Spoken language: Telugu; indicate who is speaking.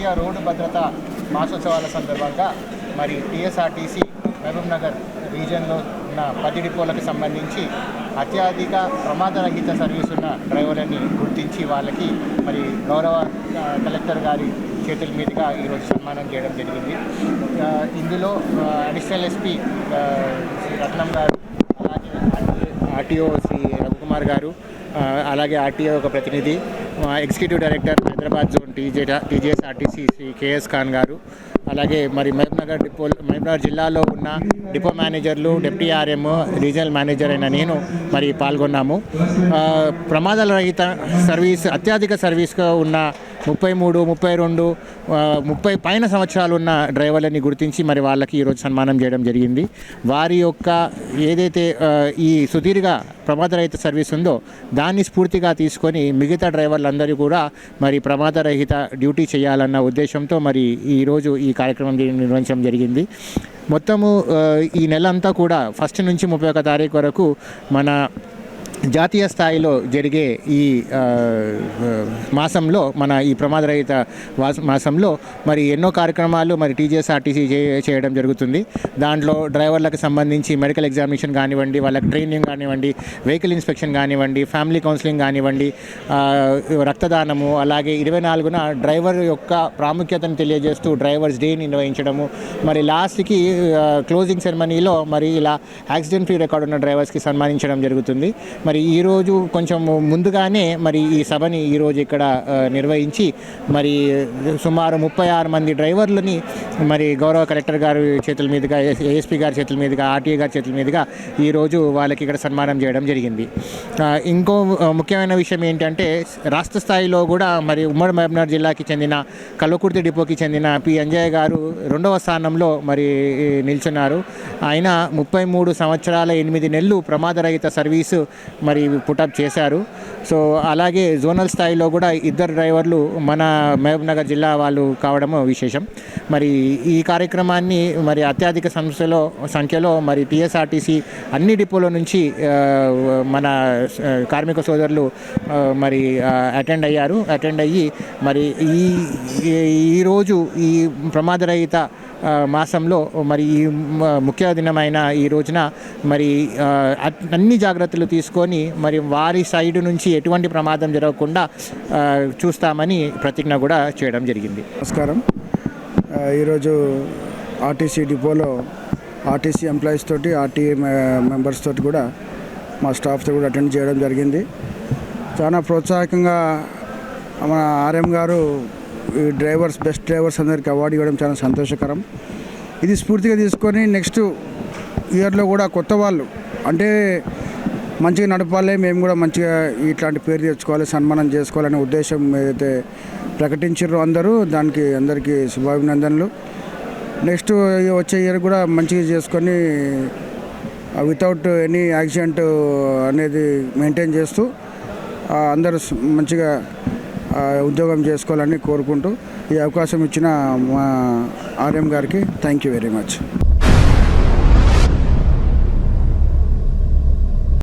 Speaker 1: జాతీయ రోడ్డు భద్రత మాసోత్సవాల సందర్భంగా మరి టీఎస్ఆర్టీసీ మహబూబ్ నగర్ రీజియన్లో ఉన్న 10 డిపోలకు సంబంధించి అత్యధిక ప్రమాదరహిత సర్వీస్ ఉన్న డ్రైవర్లని గుర్తించి వాళ్ళకి మరి గౌరవ కలెక్టర్ గారి చేతుల మీదుగా ఈరోజు సన్మానం చేయడం జరిగింది. ఇందులో అడిషనల్ ఎస్పీ రత్నం గారు, అలాగే ఆర్టీఓ శ్రీ రవికుమార్ గారు, అలాగే ఆర్టీఓ ఒక ప్రతినిధి, executive director Hyderabad zone TGSRTC Shri KS Khan గారు, అలాగే మరి మహబూబ్నగర్ జిల్లాలో ఉన్న డిపో మేనేజర్లు, డిప్యూటీ ఆర్ఎం, రీజనల్ మేనేజర్ అయిన నేను మరి పాల్గొన్నాము. ప్రమాదాల రహిత సర్వీస్, అత్యధిక సర్వీస్గా ఉన్న 33, 32, 30 పైన సంవత్సరాలు ఉన్న డ్రైవర్లని గుర్తించి మరి వాళ్ళకి ఈరోజు సన్మానం చేయడం జరిగింది. వారి యొక్క ఏదైతే ఈ సుదీర్ఘ ప్రమాదరహిత సర్వీస్ ఉందో దాన్ని స్ఫూర్తిగా తీసుకొని మిగతా డ్రైవర్లందరూ కూడా మరి ప్రమాదరహిత డ్యూటీ చేయాలన్న ఉద్దేశంతో మరి ఈరోజు ఈ కార్యక్రమం నిర్వహించడం జరిగింది. మొత్తము ఈ నెల అంతా కూడా 1 నుంచి 31 తారీఖు వరకు మన జాతీయ స్థాయిలో జరిగే ఈ మాసంలో, మన ఈ ప్రమాదరహిత మాసంలో మరి ఎన్నో కార్యక్రమాలు మరి టీజీఎస్ఆర్టీసీ చేయడం జరుగుతుంది. దాంట్లో డ్రైవర్లకు సంబంధించి మెడికల్ ఎగ్జామినేషన్ కానివ్వండి, వాళ్ళకి ట్రైనింగ్ కానివ్వండి, వెహికల్ ఇన్స్పెక్షన్ కానివ్వండి, ఫ్యామిలీ కౌన్సిలింగ్ కానివ్వండి, రక్తదానము, అలాగే 24న డ్రైవర్ యొక్క ప్రాముఖ్యతను తెలియజేస్తూ డ్రైవర్స్ డే నిర్వహించడము, మరి లాస్ట్కి క్లోజింగ్ సెరమనీలో మరి ఇలా యాక్సిడెంట్ ఫ్రీ రికార్డు ఉన్న డ్రైవర్స్కి సన్మానించడం జరుగుతుంది. మరి ఈరోజు కొంచెం ముందుగానే మరి ఈ సభని ఈరోజు ఇక్కడ నిర్వహించి మరి సుమారు 36 మంది డ్రైవర్లని మరి గౌరవ కలెక్టర్ గారి చేతుల మీదుగా, ఏఎస్పీ గారి చేతుల మీదుగా, ఆర్టీఏ గారి చేతుల మీదుగా ఈరోజు వాళ్ళకి ఇక్కడ సన్మానం చేయడం జరిగింది. ఇంకో ముఖ్యమైన విషయం ఏంటంటే రాష్ట్ర స్థాయిలో కూడా మరి ఉమ్మడి మహబూబ్నగర్ జిల్లాకి చెందిన కల్వకుర్తి డిపోకి చెందిన పి అంజయ్య గారు 2వ స్థానంలో మరి నిల్చున్నారు. ఆయన 33 సంవత్సరాల 8 నెలలు ప్రమాదరహిత సర్వీసు మరి పుటప్ చేశారు. సో అలాగే జోనల్ స్థాయిలో కూడా 2 డ్రైవర్లు మన మహబూబ్నగర్ జిల్లా వాళ్ళు కావడం విశేషం. మరి ఈ కార్యక్రమాన్ని మరి అత్యధిక సంఖ్యలో మరి టీఎస్ఆర్టీసీ అన్ని డిపోల నుంచి మన కార్మిక సోదరులు మరి అటెండ్ అయ్యి మరి ఈరోజు ఈ ప్రమాదరహిత మాసంలో మరి ఈ ముఖ్య దినమైన ఈ రోజున మరి అన్ని జాగ్రత్తలు తీసుకొని మరి వారి సైడ్ నుంచి ఎటువంటి ప్రమాదం జరగకుండా చూస్తామని ప్రతిజ్ఞ కూడా చేయడం జరిగింది.
Speaker 2: నమస్కారం. ఈరోజు ఆర్టీసీ డిపోలో ఆర్టీసీ ఎంప్లాయీస్ తోటి, ఆర్టీఏ మెంబర్స్ తోటి కూడా మా స్టాఫ్తో కూడా అటెండ్ చేయడం జరిగింది. చాలా ప్రోత్సాహకంగా మన ఆర్ఎం గారు ఈ బెస్ట్ డ్రైవర్స్ అందరికీ అవార్డు ఇవ్వడం చాలా సంతోషకరం. ఇది స్ఫూర్తిగా తీసుకొని నెక్స్ట్ ఇయర్లో కూడా కొత్త వాళ్ళు అంటే మంచిగా నడపాలి, మేము కూడా మంచిగా ఇట్లాంటి పేరు తెచ్చుకోవాలి, సన్మానం చేసుకోవాలనే ఉద్దేశం ఏదైతే ప్రకటించారో దానికి అందరికీ శుభాభినందనలు. నెక్స్ట్ వచ్చే ఇయర్ కూడా మంచిగా చేసుకొని వితౌట్ ఎనీ యాక్సిడెంట్ అనేది మెయింటైన్ చేస్తూ అందరూ మంచిగా ఉద్యోగం చేసుకోవాలని కోరుకుంటూ ఈ అవకాశం ఇచ్చిన మా ఆర్ఎం గారికి థ్యాంక్ యూ వెరీ మచ్.